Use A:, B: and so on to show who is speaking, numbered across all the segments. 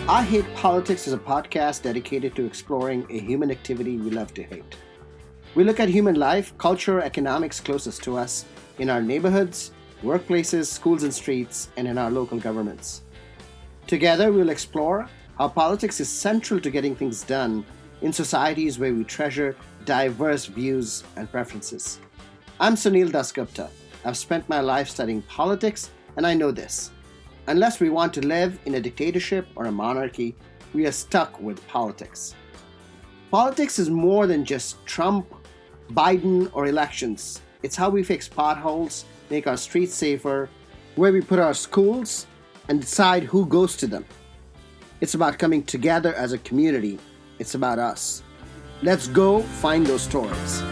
A: I Hate Politics is a podcast dedicated to exploring a human activity we love to hate. We look at human life, culture, economics closest to us in our neighborhoods, workplaces, schools and streets, and in our local governments. Together, we'll explore how politics is central to getting things done in societies where we treasure diverse views and preferences. I'm Sunil Dasgupta. I've spent my life studying politics, and I know this. Unless we want to live in a dictatorship or a monarchy, we are stuck with politics. Politics is more than just Trump, Biden, or elections. It's how we fix potholes, make our streets safer, where we put our schools, and decide who goes to them. It's about coming together as a community. It's about us. Let's go find those stories.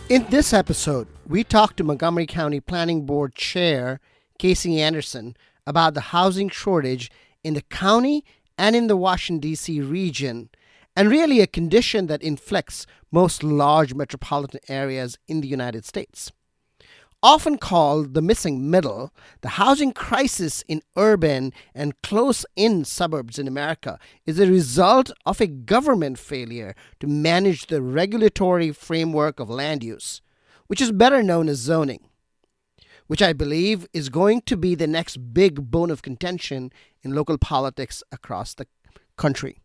A: In this episode, we talked to Montgomery County Planning Board Chair Casey Anderson about the housing shortage in the county and in the Washington, D.C. region, and really a condition that inflicts most large metropolitan areas in the United States. Often called the missing middle, the housing crisis in urban and close-in suburbs in America is a result of a government failure to manage the regulatory framework of land use, which is better known as zoning, which I believe is going to be the next big bone of contention in local politics across the country.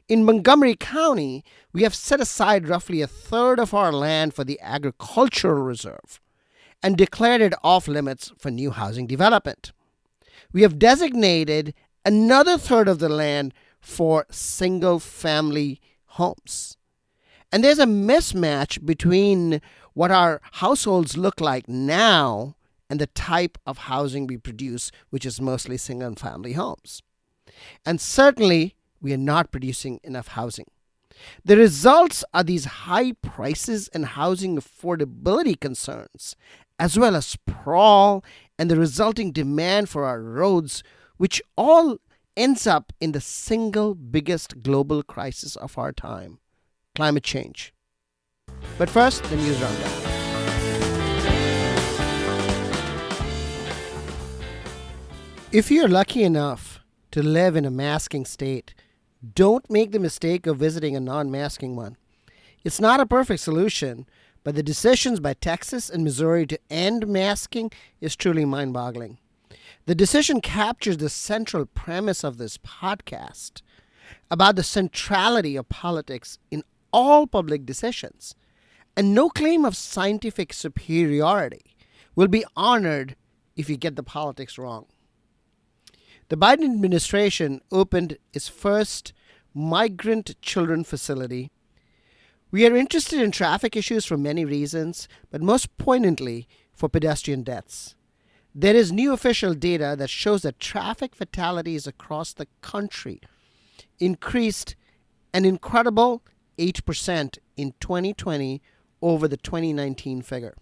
A: In Montgomery County, we have set aside roughly a third of our land for the agricultural reserve and declared it off limits for new housing development. We have designated another third of the land for single-family homes. And there's a mismatch between what our households look like now and the type of housing we produce, which is mostly single-family homes. And certainly, we are not producing enough housing. The results are these high prices and housing affordability concerns, as well as sprawl and the resulting demand for our roads, which all ends up in the single biggest global crisis of our time, climate change. But first, the news roundup. If you're lucky enough to live in a masking state, don't make the mistake of visiting a non-masking one. It's not a perfect solution, but the decisions by Texas and Missouri to end masking is truly mind-boggling. The decision captures the central premise of this podcast about the centrality of politics in all public decisions, and no claim of scientific superiority will be honored if you get the politics wrong. The Biden administration opened its first migrant children facility. We are interested in traffic issues for many reasons, but most poignantly for pedestrian deaths. There is new official data that shows that traffic fatalities across the country increased an incredible 8% in 2020 over the 2019 figure.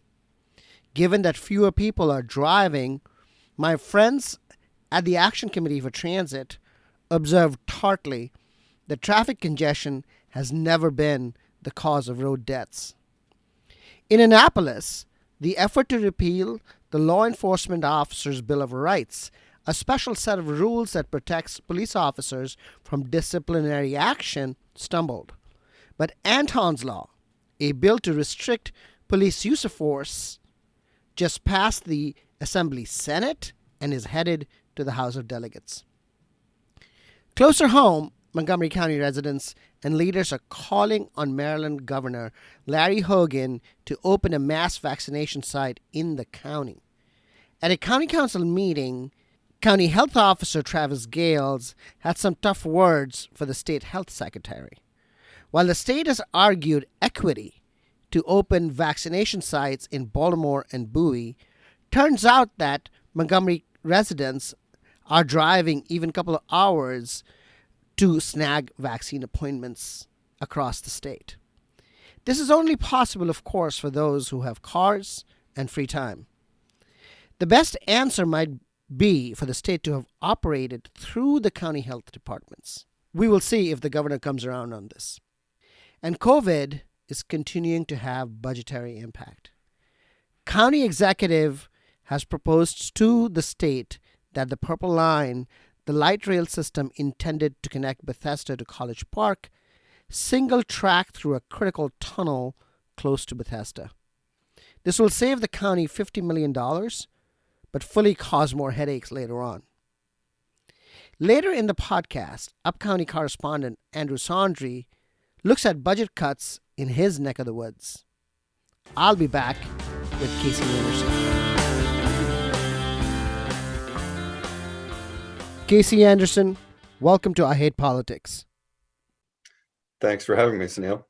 A: Given that fewer people are driving, my friends at the Action Committee for Transit observed tartly that traffic congestion has never been the cause of road deaths. In Annapolis, the effort to repeal the Law Enforcement Officers' Bill of Rights, a special set of rules that protects police officers from disciplinary action, stumbled. But Anton's Law, a bill to restrict police use of force, just passed the Assembly Senate and is headed to the House of Delegates. Closer home, Montgomery County residents and leaders are calling on Maryland Governor Larry Hogan to open a mass vaccination site in the county. At a county council meeting, County Health Officer Travis Gales had some tough words for the state health secretary. While the state has argued equity to open vaccination sites in Baltimore and Bowie, turns out that Montgomery residents are driving even a couple of hours to snag vaccine appointments across the state. This is only possible, of course, for those who have cars and free time. The best answer might be for the state to have operated through the county health departments. We will see if the governor comes around on this. And COVID is continuing to have budgetary impact. County executive has proposed to the state that the Purple Line, the light rail system intended to connect Bethesda to College Park, single track through a critical tunnel close to Bethesda. This will save the county $50 million, but fully cause more headaches later on. Later in the podcast, Upcounty correspondent Andrew Saundry looks at budget cuts in his neck of the woods. I'll be back with Casey Anderson. Casey Anderson, welcome to I Hate Politics.
B: Thanks for having me, Sunil.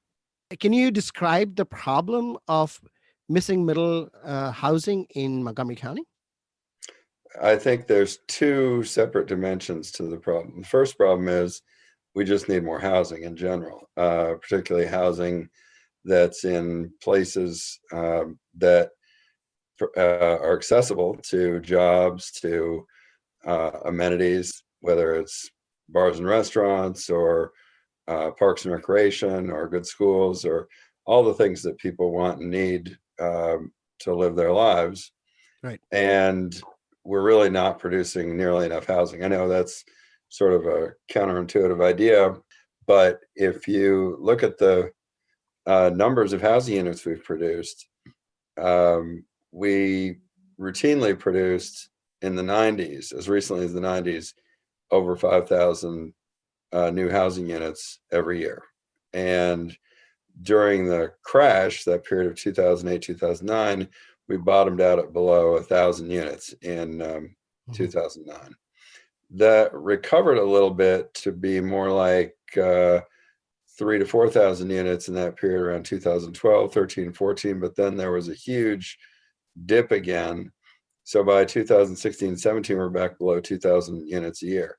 A: Can you describe the problem of missing middle housing in Montgomery County?
B: I think there's two separate dimensions to the problem. The first problem is we just need more housing in general, particularly housing that's in places that are accessible to jobs, to amenities, whether it's bars and restaurants or parks and recreation or good schools or all the things that people want and need to live their lives.
A: Right.
B: And we're really not producing nearly enough housing. I know that's sort of a counterintuitive idea, but if you look at the numbers of housing units we've produced, we routinely produced in the 90s, as recently as the 90s, over 5,000 new housing units every year. And during the crash, that period of 2008, 2009, we bottomed out at below 1,000 units in 2009. That recovered a little bit to be more like 3,000 to 4,000 units in that period around 2012, 13, 14. But then there was a huge dip again. So by 2016, 17, we're back below 2,000 units a year.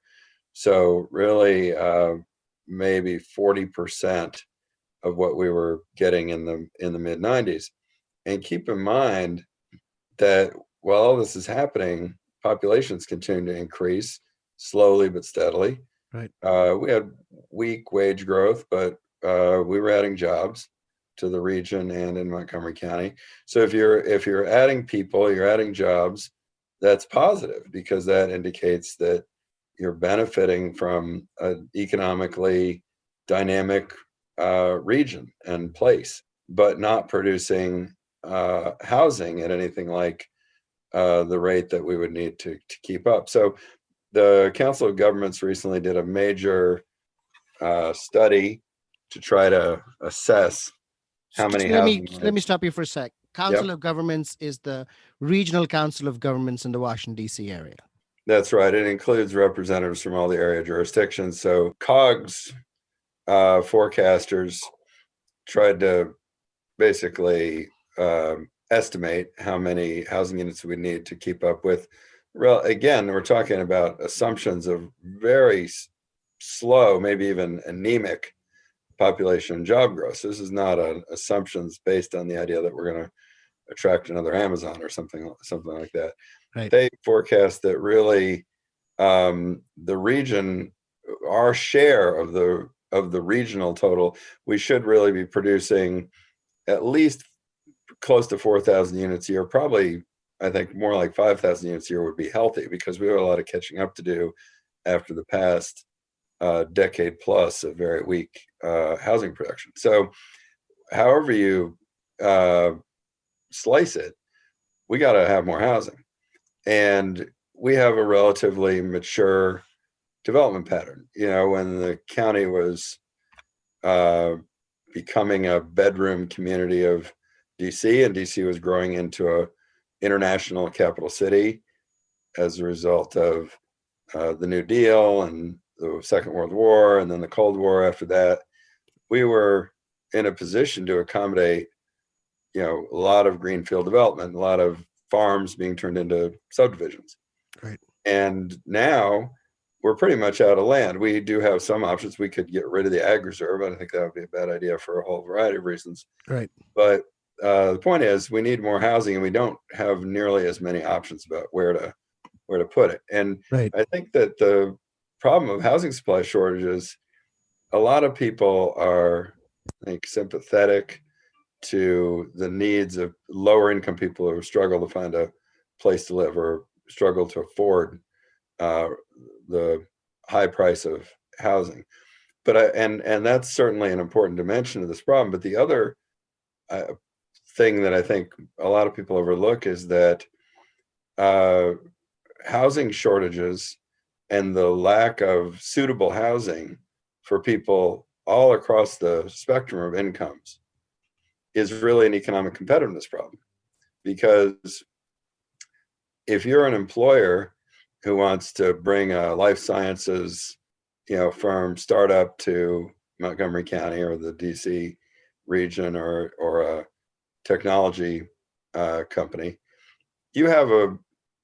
B: So really, maybe 40% of what we were getting in the mid 90s. And keep in mind that while all this is happening, populations continue to increase slowly but steadily.
A: Right.
B: We had weak wage growth, but we were adding jobs to the region and in Montgomery County. So if you're adding people, you're adding jobs, that's positive because that indicates that you're benefiting from an economically dynamic region and place, but not producing housing at anything like the rate that we would need to keep up. So the Council of Governments recently did a major study to try to assess how many housing units.
A: Let me stop you for a sec. Council of Governments is the Regional Council of Governments in the Washington, D.C. area.
B: That's right. It includes representatives from all the area jurisdictions. So COGS forecasters tried to basically estimate how many housing units we need to keep up with. Well, again, we're talking about assumptions of very slow, maybe even anemic population and job growth. So this is not assumptions based on the idea that we're going to attract another Amazon or something like that.
A: Right.
B: They forecast that really the region, our share of the regional total, we should really be producing at least close to 4,000 units a year. Probably, I think more like 5,000 units a year would be healthy because we have a lot of catching up to do after the past decade plus of very weak housing production. So however you slice it, we got to have more housing. And we have a relatively mature development pattern. You know, when the county was becoming a bedroom community of DC, and DC was growing into a international capital city as a result of the New Deal and the Second World War, and then the Cold War after that, we were in a position to accommodate, you know, a lot of greenfield development, a lot of farms being turned into subdivisions.
A: Right.
B: And now we're pretty much out of land. We do have some options. We could get rid of the ag reserve. I think that would be a bad idea for a whole variety of reasons.
A: Right.
B: But the point is, we need more housing, and we don't have nearly as many options about where to put it. And
A: Right.
B: I think that the problem of housing supply shortages, a lot of people are, I think, sympathetic to the needs of lower income people who struggle to find a place to live or struggle to afford the high price of housing. But and that's certainly an important dimension of this problem. But the other thing that I think a lot of people overlook is that housing shortages and the lack of suitable housing for people all across the spectrum of incomes is really an economic competitiveness problem. Because if you're an employer who wants to bring a life sciences, firm startup to Montgomery County or the DC region or a technology company, you have a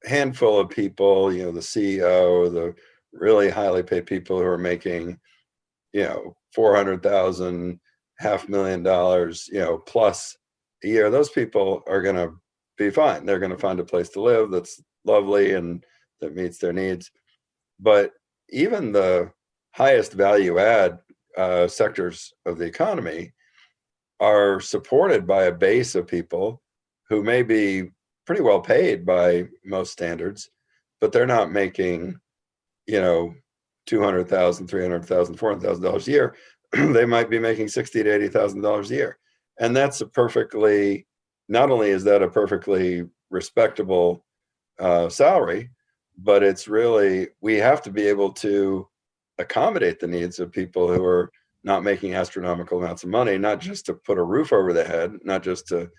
B: handful of people, the CEO, the really highly paid people who are making, $400,000, $500,000, plus a year. Those people are going to be fine. They're going to find a place to live that's lovely and that meets their needs. But even the highest value add sectors of the economy are supported by a base of people who may be pretty well paid by most standards, but they're not making, $200,000, $300,000, $400,000 a year. They might be making $60,000 to $80,000 a year. And that's not only is that a perfectly respectable salary, but it's really, we have to be able to accommodate the needs of people who are not making astronomical amounts of money, not just to put a roof over their head, not just to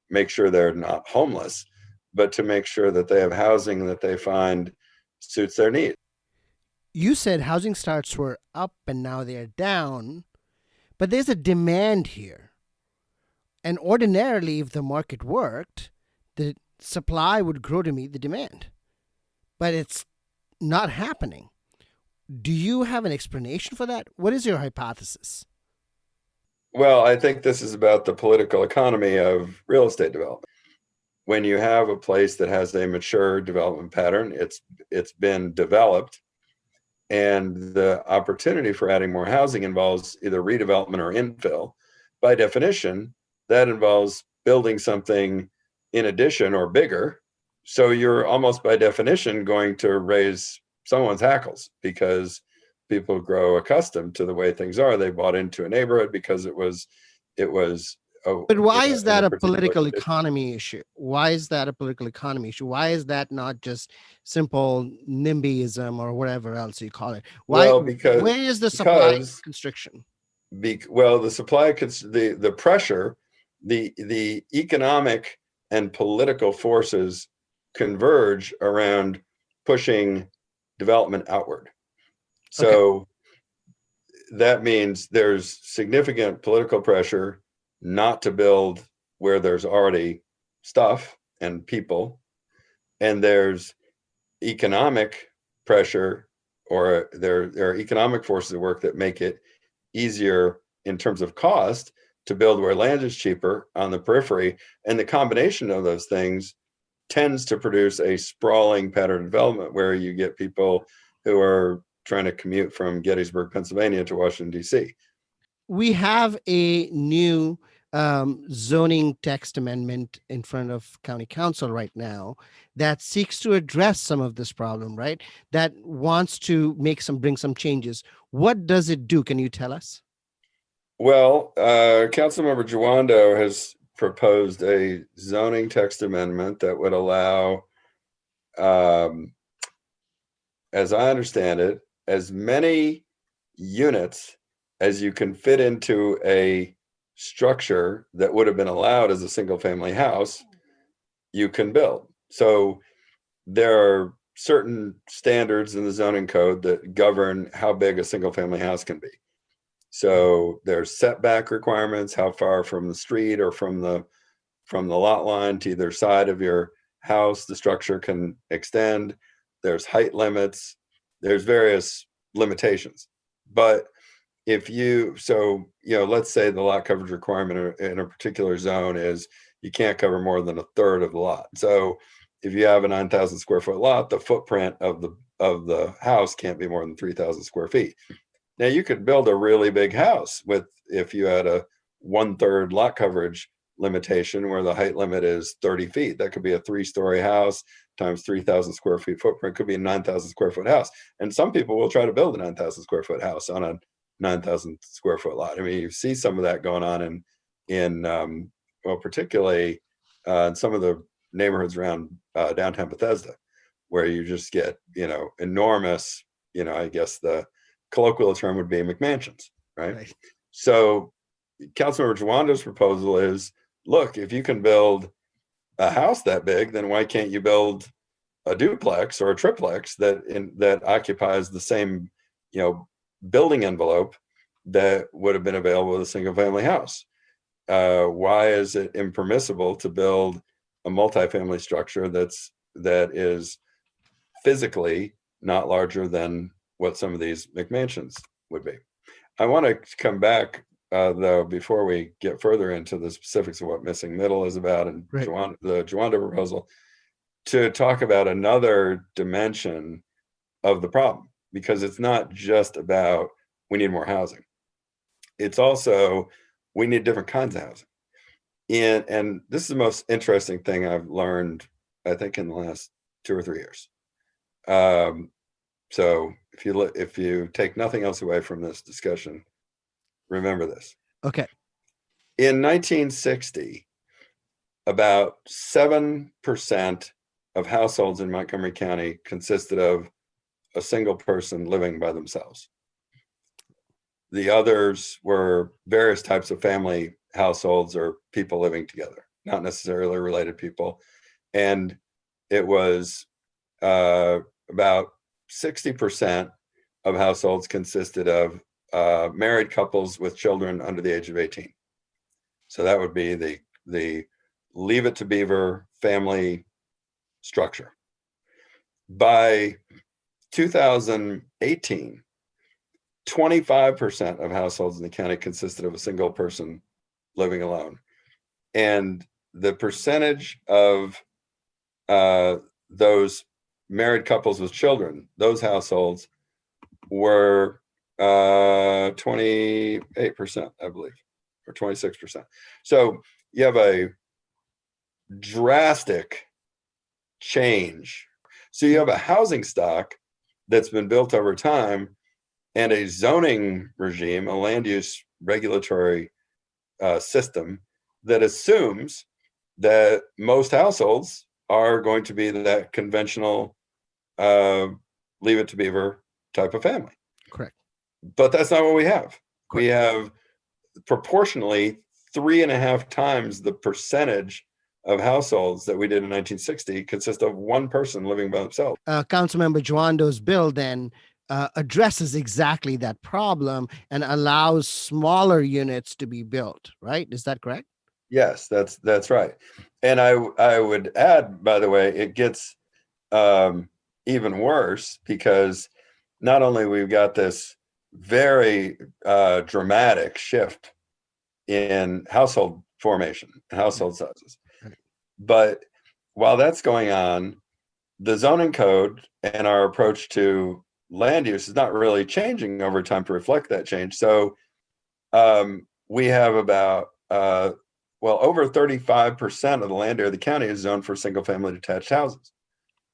B: make sure they're not homeless, but to make sure that they have housing that they find suits their needs.
A: You said housing starts were up and now they're down, but there's a demand here. And ordinarily, if the market worked, the supply would grow to meet the demand. But it's not happening. Do you have an explanation for that? What is your hypothesis?
B: Well, I think this is about the political economy of real estate development. When you have a place that has a mature development pattern, it's been developed, and the opportunity for adding more housing involves either redevelopment or infill. By definition, that involves building something in addition or bigger. So you're almost by definition going to raise someone's hackles because people grow accustomed to the way things are. They bought into a neighborhood because it was.
A: But why is that a political
B: condition.
A: economy issue? Why is that a political economy issue? Why is that not just simple NIMBYism or whatever else you call it? Why?
B: Well,
A: Where is the supply
B: because
A: constriction?
B: the supply, the pressure, the economic and political forces converge around pushing development outward. So that means there's significant political pressure not to build where there's already stuff and people, and there's economic pressure, or there are economic forces at work that make it easier in terms of cost to build where land is cheaper on the periphery. And the combination of those things tends to produce a sprawling pattern of development where you get people who are trying to commute from Gettysburg, Pennsylvania to Washington, D.C.
A: We have a new zoning text amendment in front of county council right now that seeks to address some of this problem, right? That wants to bring some changes. What does it do? Can you tell us?
B: Well, Councilmember Jawando has proposed a zoning text amendment that would allow, as I understand it, as many units as you can fit into a structure that would have been allowed as a single family house, you can build. So there are certain standards in the zoning code that govern how big a single family house can be. So there's setback requirements, how far from the street or from the lot line to either side of your house the structure can extend. There's height limits. There's various limitations. But let's say the lot coverage requirement in a particular zone is you can't cover more than a third of the lot. So if you have a 9,000 square foot lot, the footprint of the house can't be more than 3,000 square feet. Now you could build a really big house if you had a 1/3 lot coverage limitation where the height limit is 30 feet. That could be a 3-story house times 3,000 square feet footprint, could be a 9,000 square foot house. And some people will try to build a 9,000 square foot house on a 9,000 square foot lot. I mean, you see some of that going on well, particularly in some of the neighborhoods around downtown Bethesda, where you just get, enormous, I guess the colloquial term would be McMansions, right? So Councilmember Jawando's proposal is, look, if you can build a house that big, then why can't you build a duplex or a triplex that occupies the same, building envelope that would have been available with a single family house? Why is it impermissible to build a multifamily structure that is physically not larger than what some of these McMansions would be? I want to come back though, before we get further into the specifics of what missing middle is about and the Jawanda proposal, to talk about another dimension of the problem, because it's not just about we need more housing. It's also we need different kinds of housing. And this is the most interesting thing I've learned, I think, in the last 2 or 3 years. So if you take nothing else away from this discussion, remember this.
A: Okay.
B: In 1960, about 7% of households in Montgomery County consisted of a single person living by themselves. The others were various types of family households or people living together, not necessarily related people. And it was about 60% of households consisted of married couples with children under the age of 18. So that would be the Leave It to Beaver family structure. By 2018, 25% of households in the county consisted of a single person living alone. And the percentage of those married couples with children, those households, were 28%, I believe, or 26%. So you have a drastic change. So you have a housing stock that's been built over time and a zoning regime, a land use regulatory system that assumes that most households are going to be that conventional Leave It to Beaver type of family.
A: Correct.
B: But that's not what we have.
A: Correct.
B: We have proportionally 3.5 times the percentage of households that we did in 1960 consist of one person living by themselves.
A: Councilmember Jawando's bill then addresses exactly that problem and allows smaller units to be built, right? Is that correct?
B: Yes, that's right. And I would add, by the way, it gets even worse, because not only we've got this very dramatic shift in household formation, household sizes, but while that's going on, the zoning code and our approach to land use is not really changing over time to reflect that change. So we have about over 35% of the land area of the county is zoned for single family detached houses.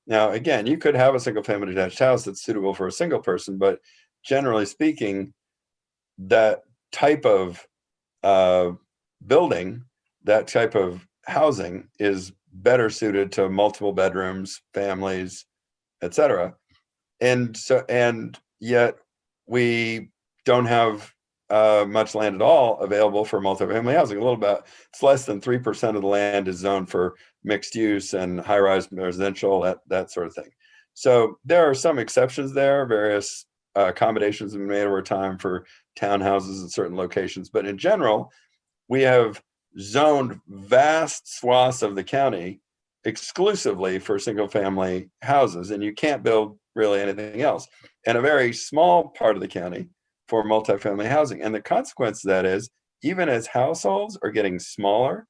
B: Now, again, you could have a single family detached house that's suitable for a single person, but generally speaking, that type of building, that type of housing is better suited to multiple bedrooms, families, etc. And yet we don't have much land at all available for multifamily housing. It's less than 3% of the land is zoned for mixed use and high-rise residential, that sort of thing. So there are some exceptions there. Various accommodations have been made over time for townhouses in certain locations. But in general, we have zoned vast swaths of the county exclusively for single family houses, and you can't build really anything else. And a very small part of the county for multifamily housing. And the consequence of that is, even as households are getting smaller,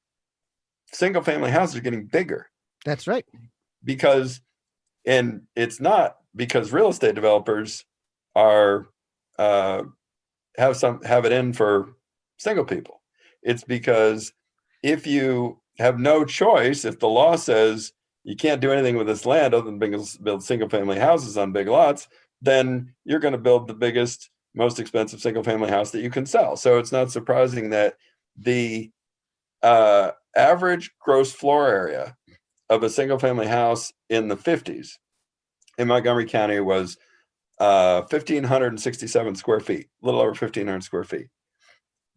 B: single family houses are getting bigger.
A: That's right.
B: And it's not because real estate developers are have it in for single people. It's because if you have no choice, if the law says you can't do anything with this land other than build single family houses on big lots, then you're going to build the biggest, most expensive single family house that you can sell. So it's not surprising that the average gross floor area of a single family house in the 50s in Montgomery County was 1,567 square feet, a little over 1,500 square feet.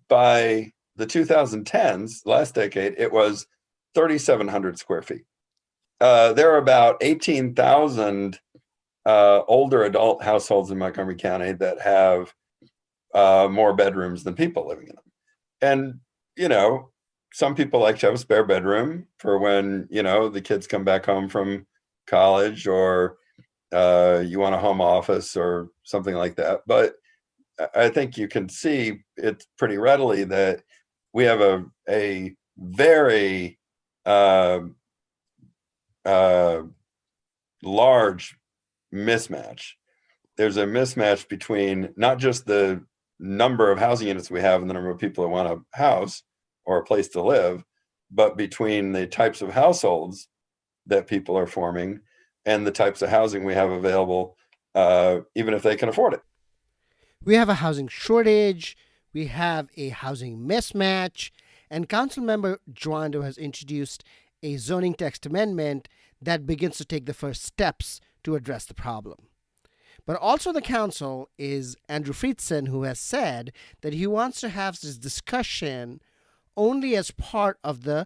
B: By the 2010s, last decade, it was 3,700 square feet. There are about 18,000 older adult households in Montgomery County that have more bedrooms than people living in them. And, some people like to have a spare bedroom for when, the kids come back home from college, or you want a home office or something like that. But I think you can see it pretty readily that we have a very large mismatch. There's a mismatch between not just the number of housing units we have and the number of people that want a house or a place to live, but between the types of households that people are forming and the types of housing we have available, even if they can afford it.
A: We have a housing shortage, we have a housing mismatch, and Councilmember Joando has introduced a zoning text amendment that begins to take the first steps to address the problem. But also the council is Andrew Friedson, who has said that he wants to have this discussion only as part of the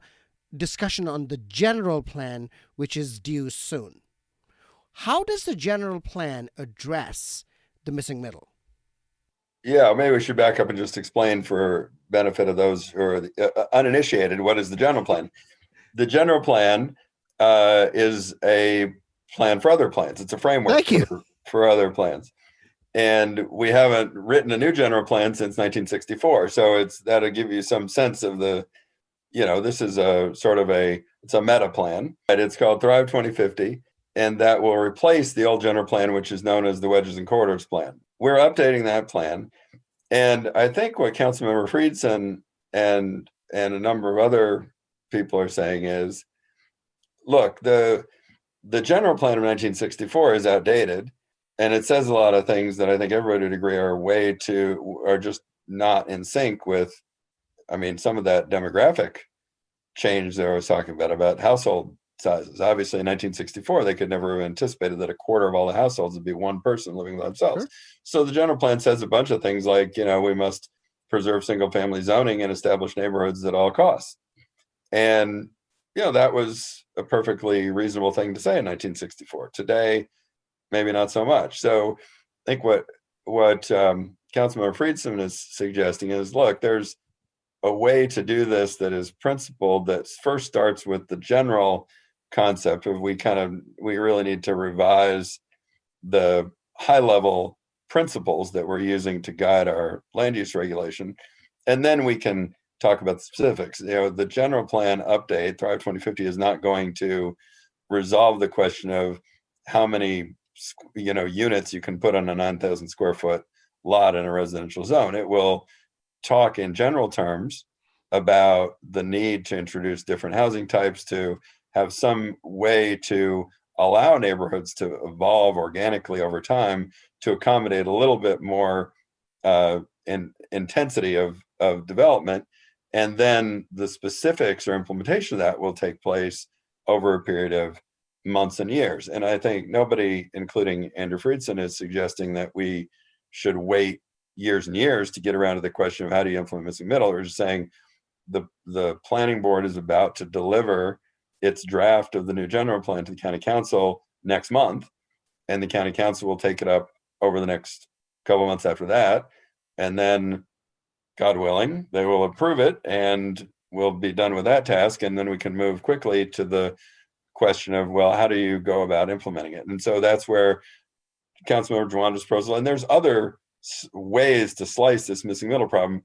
A: discussion on the general plan, which is due soon. How does the general plan address the missing middle?
B: Yeah, maybe we should back up and just explain for benefit of those who are uninitiated, what is the general plan? The general plan is a plan for other plans. It's a framework
A: Thank you.
B: for other plans. And we haven't written a new general plan since 1964. So that'll give you some sense of this is it's a meta plan. Right? It's called Thrive 2050. And that will replace the old general plan, which is known as the Wedges and Corridors plan. We're updating that plan. And I think what Councilmember Friedson and a number of other people are saying is, look, the general plan of 1964 is outdated, and it says a lot of things that I think everybody would agree are just not in sync with, some of that demographic change that I was talking about household sizes. Obviously, in 1964, they could never have anticipated that a quarter of all the households would be one person living by themselves. Sure. So the general plan says a bunch of things like, we must preserve single family zoning and establish neighborhoods at all costs. And, that was a perfectly reasonable thing to say in 1964. Today, maybe not so much. So I think what Councilmember Friedson is suggesting is, look, there's a way to do this that is principled, that first starts with the general concept of we really need to revise the high level principles that we're using to guide our land use regulation. And then we can talk about the specifics. The general plan update, Thrive 2050, is not going to resolve the question of how many units you can put on a 9,000 square foot lot in a residential zone. It will talk in general terms about the need to introduce different housing types, to have some way to allow neighborhoods to evolve organically over time to accommodate a little bit more intensity of development. And then the specifics or implementation of that will take place over a period of months and years. And I think nobody, including Andrew Friedson, is suggesting that we should wait years and years to get around to the question of how do you implement missing middle. We're just saying the planning board is about to deliver its draft of the new general plan to the county council next month, and the county council will take it up over the next couple months after that, and then, God willing, they will approve it and we'll be done with that task, and then we can move quickly to the question of, well, how do you go about implementing it? And so that's where Councilmember Joando's proposal, and there's other ways to slice this missing middle problem.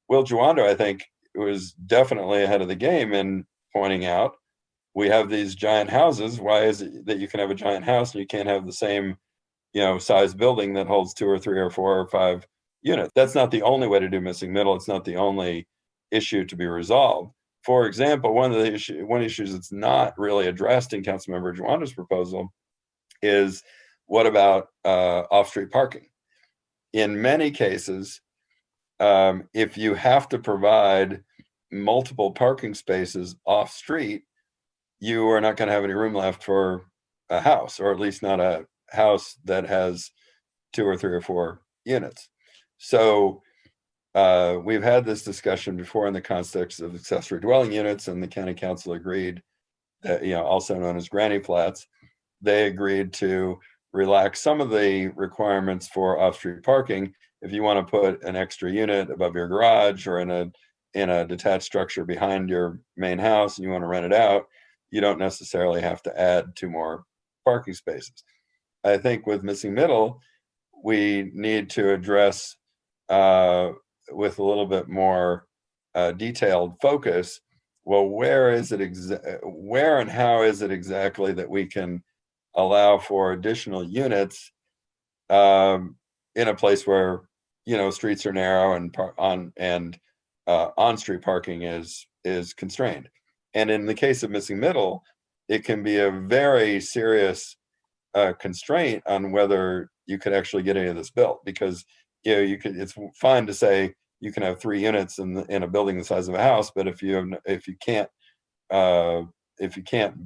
B: Will Joando, I think, was definitely ahead of the game in pointing out we have these giant houses. Why is it that you can have a giant house and you can't have the same, size building that holds 2 or 3 or 4 or 5 units? That's not the only way to do missing middle. It's not the only issue to be resolved. for example, one issue that's not really addressed in Councilmember Jawanda's proposal is, what about off-street parking? In many cases, if you have to provide multiple parking spaces off-street, you are not going to have any room left for a house, or at least not a house that has 2 or 3 or 4 units. So we've had this discussion before in the context of accessory dwelling units, and the county council agreed that, also known as granny flats, they agreed to relax some of the requirements for off-street parking. If you want to put an extra unit above your garage or in a detached structure behind your main house and you want to rent it out, you don't necessarily have to add 2 more parking spaces. I think with missing middle, we need to address with a little bit more detailed focus, well, where and how is it exactly that we can allow for additional units in a place where streets are narrow and on-street parking is constrained. And in the case of missing middle, it can be a very serious constraint on whether you could actually get any of this built, because it's fine to say you can have 3 units in a building the size of a house, but if you can't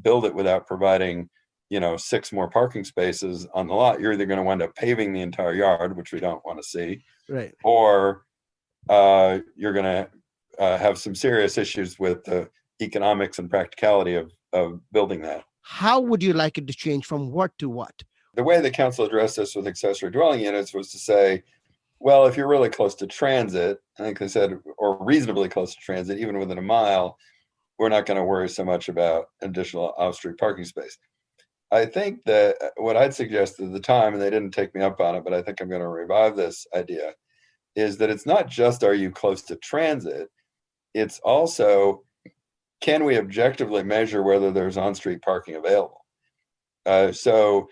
B: build it without providing 6 more parking spaces on the lot, you're either going to wind up paving the entire yard, which we don't want to see,
A: right,
B: or you're going to have some serious issues with the economics and practicality of building that.
A: How would you like it to change from what to what?
B: The way the council addressed this with accessory dwelling units was to say, well, if you're really close to transit, I think they said, or reasonably close to transit, even within a mile, we're not going to worry so much about additional off-street parking space. I think that what I'd suggested at the time, and they didn't take me up on it, but I think I'm going to revive this idea, is that it's not just, are you close to transit? It's also, can we objectively measure whether there's on-street parking available? So,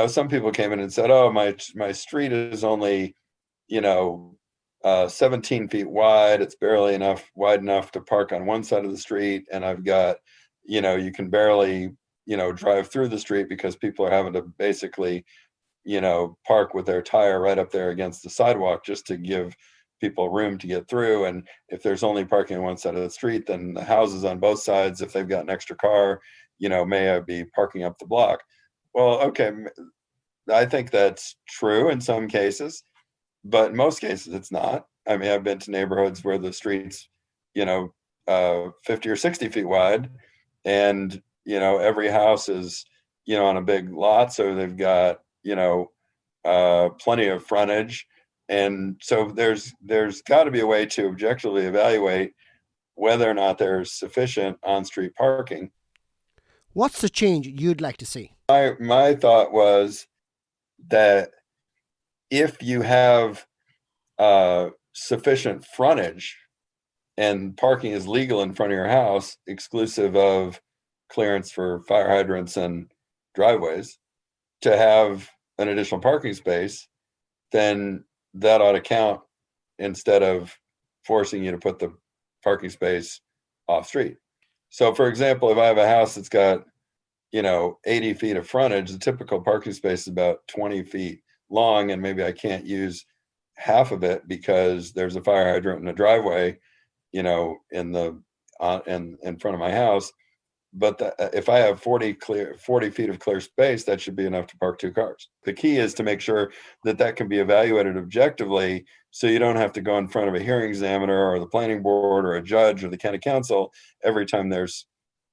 B: some people came in and said, oh, my street is only, 17 feet wide. It's barely wide enough to park on one side of the street. And I've got, you can barely, drive through the street because people are having to basically, park with their tire right up there against the sidewalk just to give people room to get through. And if there's only parking on one side of the street, then the houses on both sides, if they've got an extra car, may be parking up the block. Well, okay, I think that's true in some cases, but in most cases it's not. I mean, I've been to neighborhoods where the streets, 50 or 60 feet wide, and every house is on a big lot, so they've got plenty of frontage. And so there's got to be a way to objectively evaluate whether or not there's sufficient on-street parking.
A: What's the change you'd like to see?
B: My thought was that if you have sufficient frontage and parking is legal in front of your house, exclusive of clearance for fire hydrants and driveways, to have an additional parking space, then that ought to count, instead of forcing you to put the parking space off street. So for example, if I have a house that's got 80 feet of frontage, the typical parking space is about 20 feet long, and maybe I can't use half of it because there's a fire hydrant in the driveway in front of my house. But if I have 40 feet of clear space, that should be enough to park 2 cars. The key is to make sure that can be evaluated objectively, so you don't have to go in front of a hearing examiner or the planning board or a judge or the county council every time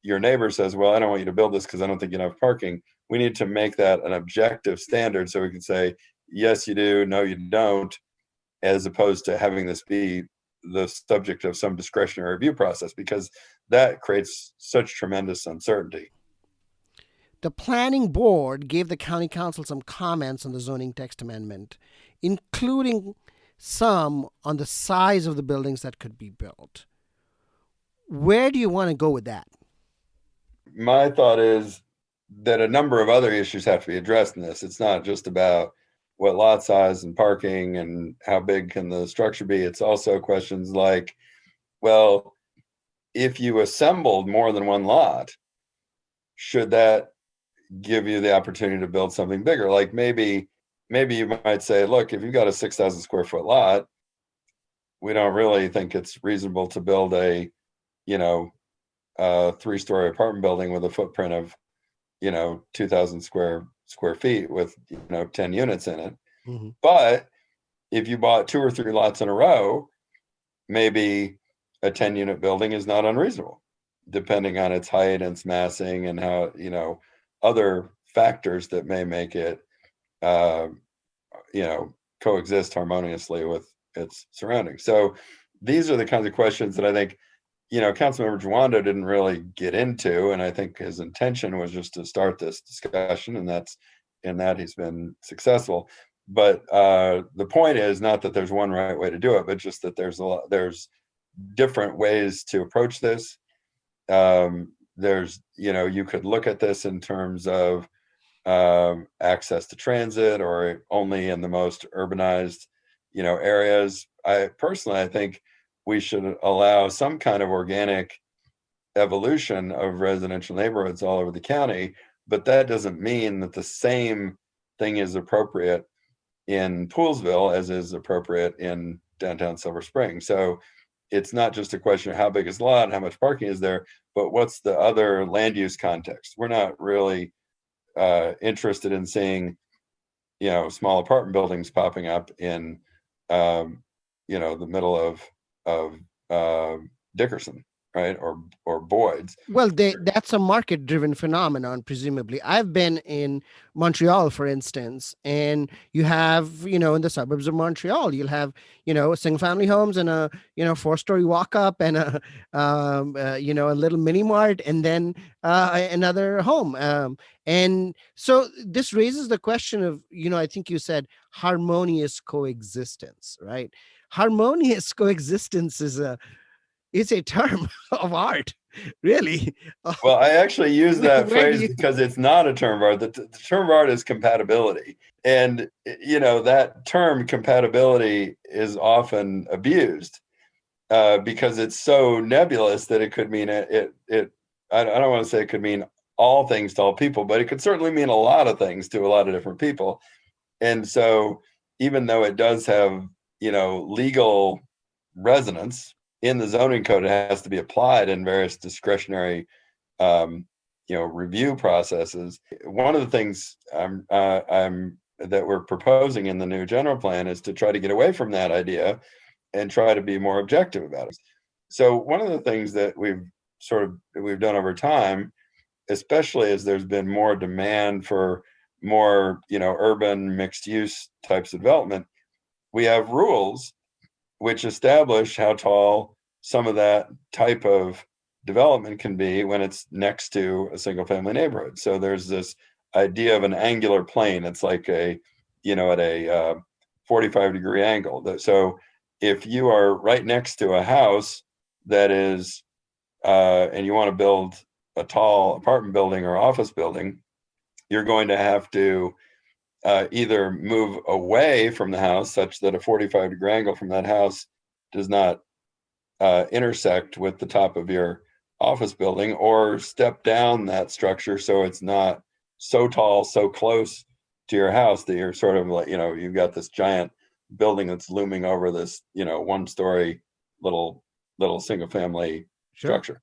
B: your neighbor says, well, I don't want you to build this because I don't think you have parking. We need to make that an objective standard so we can say, yes, you do, no, you don't, as opposed to having this be the subject of some discretionary review process, because that creates such tremendous uncertainty.
A: The planning board gave the county council some comments on the zoning text amendment, including some on the size of the buildings that could be built. Where do you want to go with that?
B: My thought is that a number of other issues have to be addressed in this. It's not just about what lot size and parking and how big can the structure be. It's also questions like, well, if you assembled more than one lot, should that give you the opportunity to build something bigger? Like maybe you might say, look, if you've got a 6,000 square foot lot, we don't really think it's reasonable to build a, you know, 3-story apartment building with a footprint of, 2,000 square feet with, 10 units in it.
A: Hmm.
B: But if you bought 2 or 3 lots in a row, maybe a 10-unit building is not unreasonable, depending on its height and its massing and how, other factors that may make it, uh, coexist harmoniously with its surroundings. So these are the kinds of questions that I think, Councilmember Jawando didn't really get into, and I think his intention was just to start this discussion, and in that he's been successful. But the point is not that there's one right way to do it, but just that there's different ways to approach this. There's, you could look at this in terms of access to transit, or only in the most urbanized, areas. I think we should allow some kind of organic evolution of residential neighborhoods all over the county, but that doesn't mean that the same thing is appropriate in Poolsville as is appropriate in downtown Silver Spring. So it's not just a question of how big is the lot, how much parking is there, but what's the other land use context. We're not really interested in seeing, small apartment buildings popping up in, the middle of Dickerson, right, or Boyd's.
A: Well, that's a market-driven phenomenon, presumably. I've been in Montreal, for instance, and you have, in the suburbs of Montreal, you'll have, single-family homes and a, 4-story walk-up and a little mini mart, and then another home. And so this raises the question of, I think you said harmonious coexistence, right? Harmonious coexistence is a term of art, really.
B: Well, I actually use that
A: Where do
B: phrase
A: you?
B: because it's not a term of art. The term of art is compatibility. And, that term compatibility is often abused because it's so nebulous that it could mean I don't want to say it could mean all things to all people, but it could certainly mean a lot of things to a lot of different people. And so even though it does have, legal resonance in the zoning code, it has to be applied in various discretionary, review processes. One of the things that we're proposing in the new general plan is to try to get away from that idea and try to be more objective about it. So one of the things that we've done over time, especially as there's been more demand for more, urban mixed use types of development, we have rules which establish how tall some of that type of development can be when it's next to a single family neighborhood. So there's this idea of an angular plane. It's like at a 45-degree angle. So if you are right next to a house that is, and you want to build a tall apartment building or office building, you're going to have to either move away from the house such that a 45-degree angle from that house does not intersect with the top of your office building, or step down that structure so it's not so tall, so close to your house that you're sort of like, you've got this giant building that's looming over this, 1-story little single family
A: Sure.
B: structure.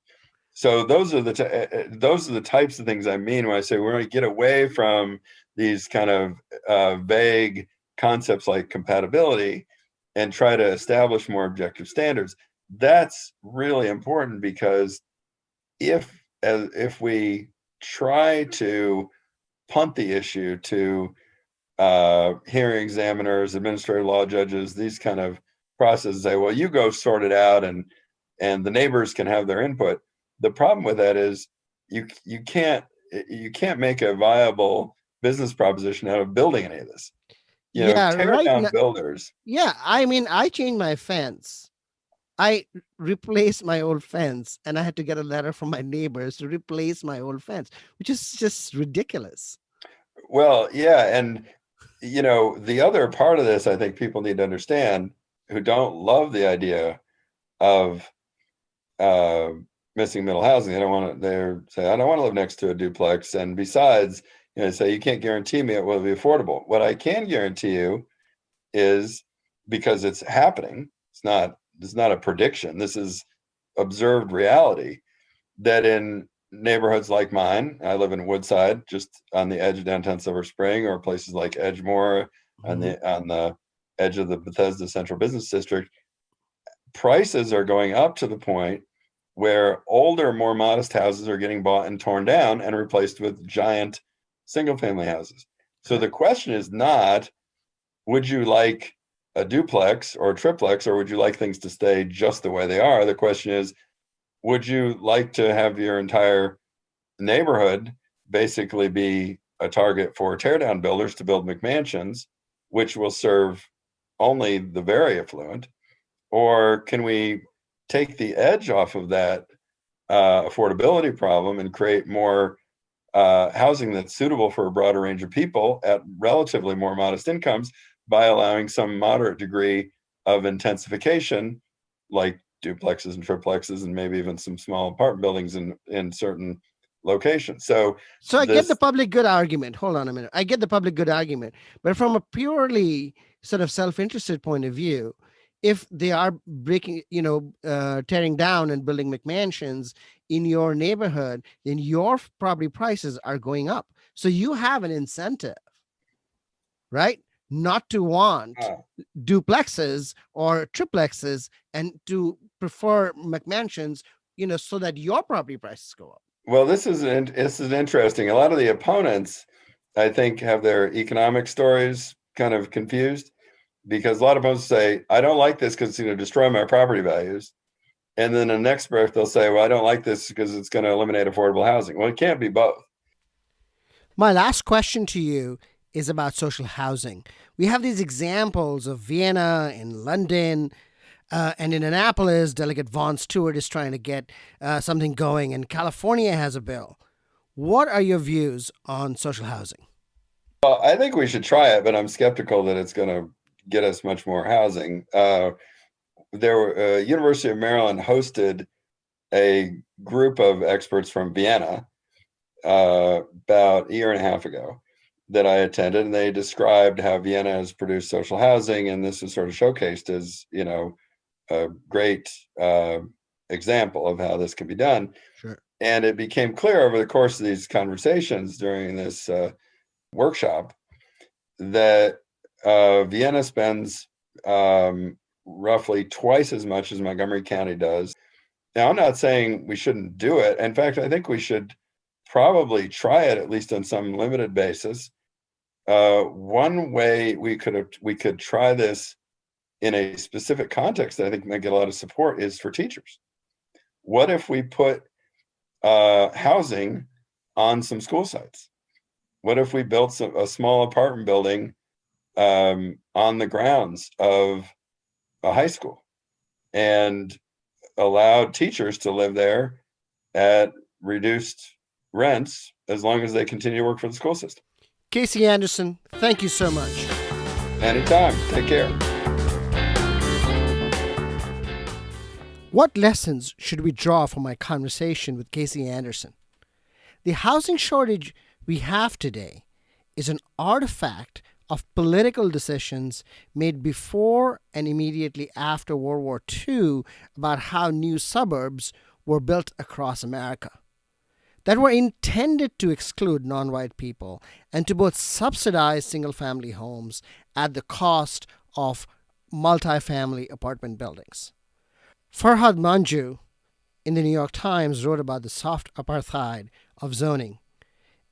B: So those are the types of things I mean when I say we're going to get away from these kind of vague concepts like compatibility and try to establish more objective standards. That's really important because if we try to punt the issue to hearing examiners, administrative law judges, these kind of processes, say, well, you go sort it out and the neighbors can have their input. The problem with that is you can't make a viable business proposition out of building any of this.
A: Yeah,
B: Tear
A: right
B: down
A: now.
B: builders.
A: Yeah, I mean, I changed my fence. I replaced my old fence, and I had to get a letter from my neighbors to replace my old fence, which is just ridiculous.
B: Well, yeah, and the other part of this, I think people need to understand, who don't love the idea of missing middle housing. They don't want to. They say, I don't want to live next to a duplex. And besides, say you can't guarantee me it will be affordable. What I can guarantee you is, because it's happening. It's not a prediction. This is observed reality, that in neighborhoods like mine, I live in Woodside, just on the edge of downtown Silver Spring, or places like Edgemoor on the edge of the Bethesda Central Business District, prices are going up to the point where older, more modest houses are getting bought and torn down and replaced with giant single family houses. So the question is not, would you like a duplex or a triplex, or would you like things to stay just the way they are? The question is, would you like to have your entire neighborhood basically be a target for teardown builders to build McMansions, which will serve only the very affluent? Or can we take the edge off of that affordability problem and create more housing that's suitable for a broader range of people at relatively more modest incomes by allowing some moderate degree of intensification, like duplexes and triplexes, and maybe even some small apartment buildings in certain locations. So
A: I get the public good argument. Hold on a minute. I get the public good argument. But from a purely sort of self-interested point of view, if they are tearing down and building McMansions in your neighborhood, then your property prices are going up. So you have an incentive, right, not to want duplexes or triplexes and to prefer McMansions, so that your property prices go up.
B: Well, this is interesting. A lot of the opponents, I think, have their economic stories kind of confused, because a lot of opponents say, I don't like this because it's going to destroy my property values. And then in the next breath, they'll say, well, I don't like this because it's going to eliminate affordable housing. Well, it can't be both.
A: My last question to you is about social housing. We have these examples of Vienna and London, and in Annapolis, Delegate Vaughn Stewart is trying to get something going, and California has a bill. What are your views on social housing?
B: Well, I think we should try it, but I'm skeptical that it's going to get us much more housing. University of Maryland hosted a group of experts from Vienna about a year and a half ago that I attended, and they described how Vienna has produced social housing, and this is sort of showcased as, a great example of how this can be done.
A: Sure.
B: And it became clear over the course of these conversations during this workshop that Vienna spends roughly twice as much as Montgomery County does. Now, I'm not saying we shouldn't do it. In fact, I think we should probably try it, at least on some limited basis. One way we could try this in a specific context that I think might get a lot of support is for teachers. What if we put housing on some school sites? What if we built a small apartment building on the grounds of a high school and allowed teachers to live there at reduced rents as long as they continue to work for the school system?
A: Casey Anderson, thank you so much.
B: Anytime. Take care.
A: What lessons should we draw from my conversation with Casey Anderson? The housing shortage we have today is an artifact of political decisions made before and immediately after World War II about how new suburbs were built across America that were intended to exclude non-white people and to both subsidize single-family homes at the cost of multifamily apartment buildings. Farhad Manjoo in the New York Times wrote about the soft apartheid of zoning,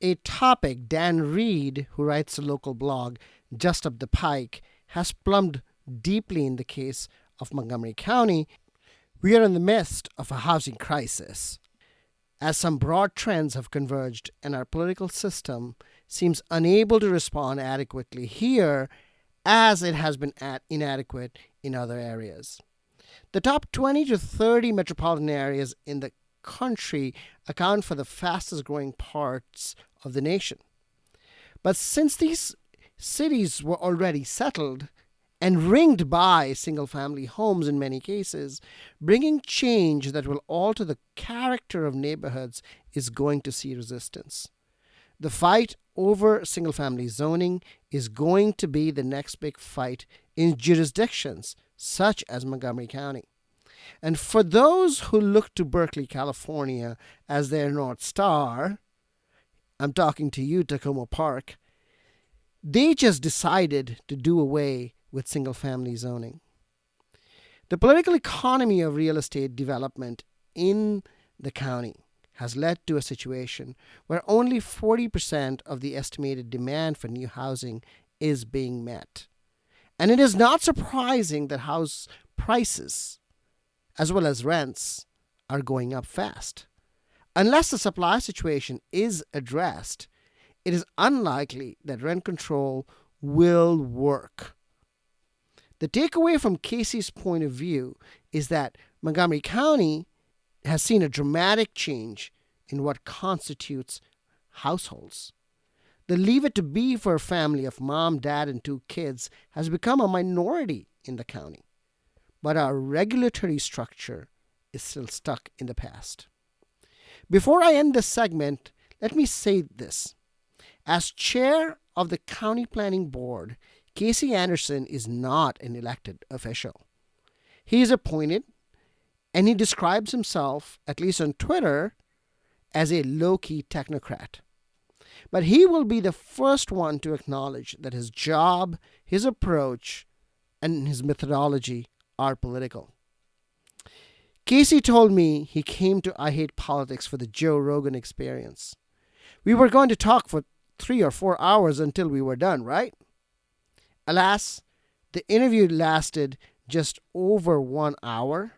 A: a topic Dan Reed, who writes a local blog just up the pike, has plumbed deeply in the case of Montgomery County. We are in the midst of a housing crisis, as some broad trends have converged and our political system seems unable to respond adequately here as it has been inadequate in other areas. The top 20 to 30 metropolitan areas in the country account for the fastest growing parts of the nation. But since these cities were already settled and ringed by single family homes in many cases, bringing change that will alter the character of neighborhoods is going to see resistance. The fight over single family zoning is going to be the next big fight in jurisdictions such as Montgomery County. And for those who look to Berkeley, California as their North Star, I'm talking to you, Tacoma Park, they just decided to do away with single family zoning. The political economy of real estate development in the county has led to a situation where only 40% of the estimated demand for new housing is being met. And it is not surprising that house prices, as well as rents, are going up fast. Unless the supply situation is addressed, it is unlikely that rent control will work. The takeaway from Casey's point of view is that Montgomery County has seen a dramatic change in what constitutes households. The leave it to beaver family of mom, dad, and 2 kids has become a minority in the county, but our regulatory structure is still stuck in the past. Before I end this segment, let me say this. As chair of the County Planning Board, Casey Anderson is not an elected official. He is appointed, and he describes himself, at least on Twitter, as a low-key technocrat. But he will be the first one to acknowledge that his job, his approach, and his methodology are political. Casey told me he came to I Hate Politics for the Joe Rogan experience. We were going to talk for 3 or 4 hours until we were done, right? Alas, the interview lasted just over 1 hour,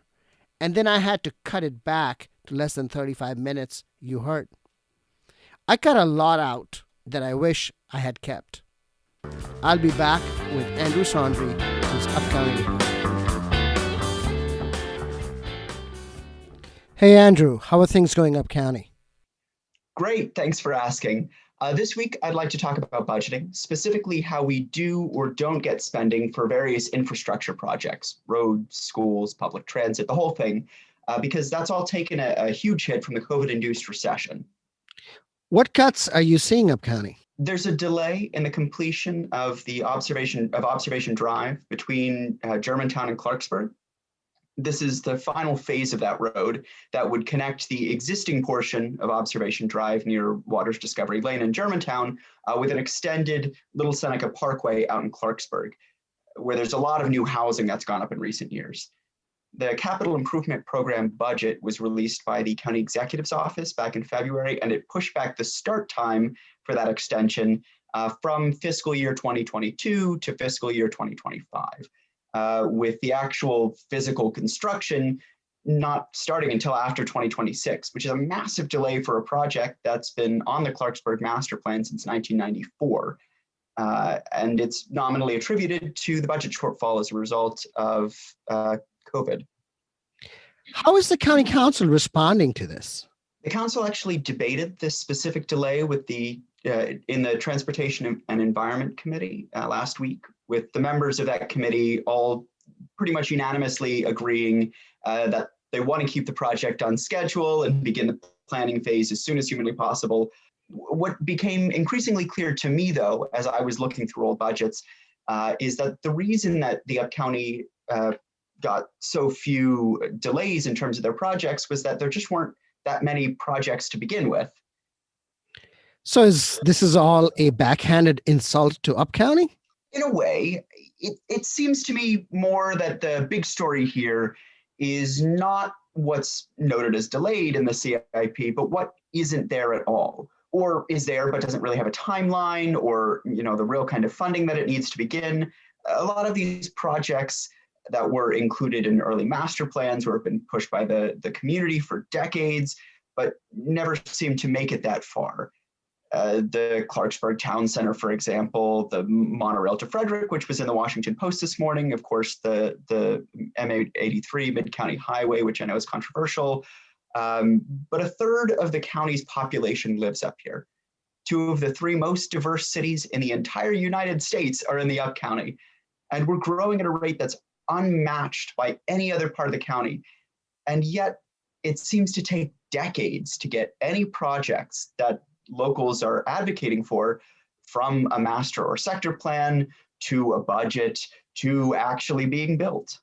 A: and then I had to cut it back to less than 35 minutes, you heard. I cut a lot out that I wish I had kept. I'll be back with Andrew Saundry, who's Upcounty. Hey Andrew, how are things going up county?
C: Great, thanks for asking. This week, I'd like to talk about budgeting, specifically how we do or don't get spending for various infrastructure projects, roads, schools, public transit, the whole thing, because that's all taken a huge hit from the COVID-induced recession.
A: What cuts are you seeing up county?
C: There's a delay in the completion of the Observation Drive between Germantown and Clarksburg. This is the final phase of that road that would connect the existing portion of Observation Drive near Waters Discovery Lane in Germantown with an extended Little Seneca Parkway out in Clarksburg, where there's a lot of new housing that's gone up in recent years. The Capital Improvement Program budget was released by the County Executive's Office back in February, and it pushed back the start time for that extension from fiscal year 2022 to fiscal year 2025. With the actual physical construction not starting until after 2026, which is a massive delay for a project that's been on the Clarksburg Master Plan since 1994. And it's nominally attributed to the budget shortfall as a result of COVID.
A: How is the county council responding to this?
C: The council actually debated this specific delay with in the Transportation and Environment Committee last week, with the members of that committee all pretty much unanimously agreeing that they want to keep the project on schedule and begin the planning phase as soon as humanly possible. What became increasingly clear to me, though, as I was looking through old budgets, is that the reason that the Upcounty got so few delays in terms of their projects was that there just weren't that many projects to begin with.
A: So this is all a backhanded insult to Upcounty?
C: In a way, it seems to me more that the big story here is not what's noted as delayed in the CIP, but what isn't there at all, or is there but doesn't really have a timeline, or the real kind of funding that it needs to begin. A lot of these projects that were included in early master plans or have been pushed by the community for decades, but never seem to make it that far. The Clarksburg Town Center, for example, the monorail to Frederick, which was in the Washington Post this morning, of course, the M83 Mid-County Highway, which I know is controversial, but a third of the county's population lives up here. 2 of the 3 most diverse cities in the entire United States are in the Upcounty. And we're growing at a rate that's unmatched by any other part of the county. And yet it seems to take decades to get any projects that locals are advocating for, from a master or sector plan to a budget to actually being built.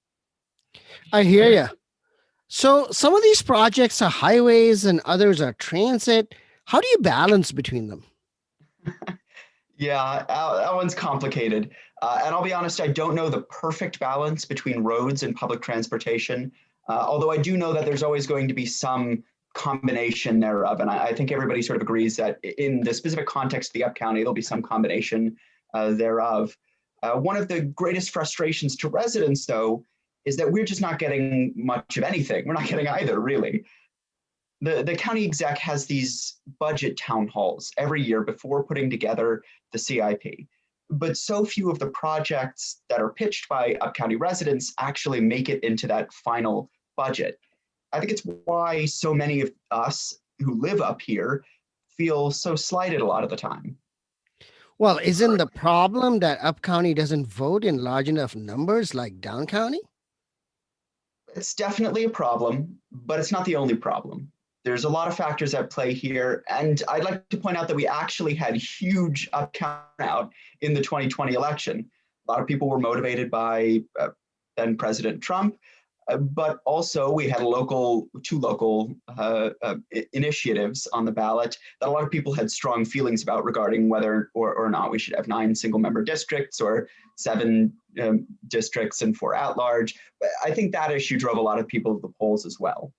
A: I hear you. So some of these projects are highways and others are transit. How do you balance between them?
C: Yeah, that one's complicated. And I'll be honest, I don't know the perfect balance between roads and public transportation, although I do know that there's always going to be some combination thereof. And I think everybody sort of agrees that in the specific context of the Upcounty, there'll be some combination thereof. One of the greatest frustrations to residents, though, is that we're just not getting much of anything. We're not getting either, really. The county exec has these budget town halls every year before putting together the CIP. But so few of the projects that are pitched by Upcounty residents actually make it into that final budget. I think it's why so many of us who live up here feel so slighted a lot of the time.
A: Well, isn't the problem that Upcounty doesn't vote in large enough numbers like Down County?
C: It's definitely a problem, but it's not the only problem. There's a lot of factors at play here, and I'd like to point out that we actually had huge turnout in the 2020 election. A lot of people were motivated by then President Trump, but also we had two local initiatives on the ballot that a lot of people had strong feelings about regarding whether or not we should have 9 single-member districts or 7 districts and 4 at-large. But I think that issue drove a lot of people to the polls as well.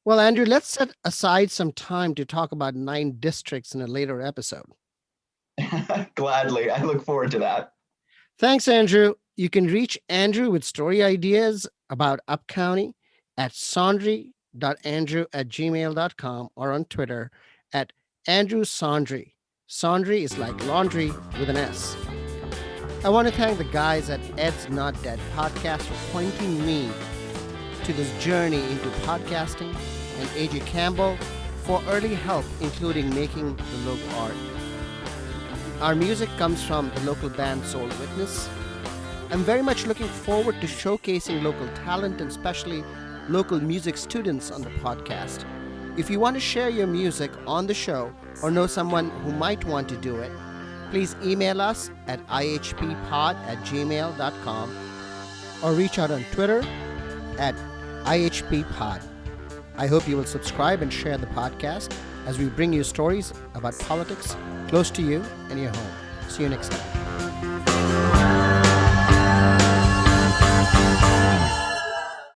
A: Well, Andrew, let's set aside some time to talk about 9 districts in a later episode.
C: Gladly. I look forward to that.
A: Thanks, Andrew. You can reach Andrew with story ideas about Upcounty at saundry.andrew@gmail.com or on Twitter at Andrew Saundry. Saundry is like laundry with an S. I want to thank the guys at Ed's Not Dead podcast for pointing me to this journey into podcasting, and AJ Campbell for early help, including making the logo art. Our music comes from the local band Soul Witness. I'm very much looking forward to showcasing local talent and especially local music students on the podcast. If you want to share your music on the show or know someone who might want to do it, please email us at ihppod@gmail.com or reach out on Twitter at IHPpod. I hope you will subscribe and share the podcast as we bring you stories about politics close to you and your home. See you next time.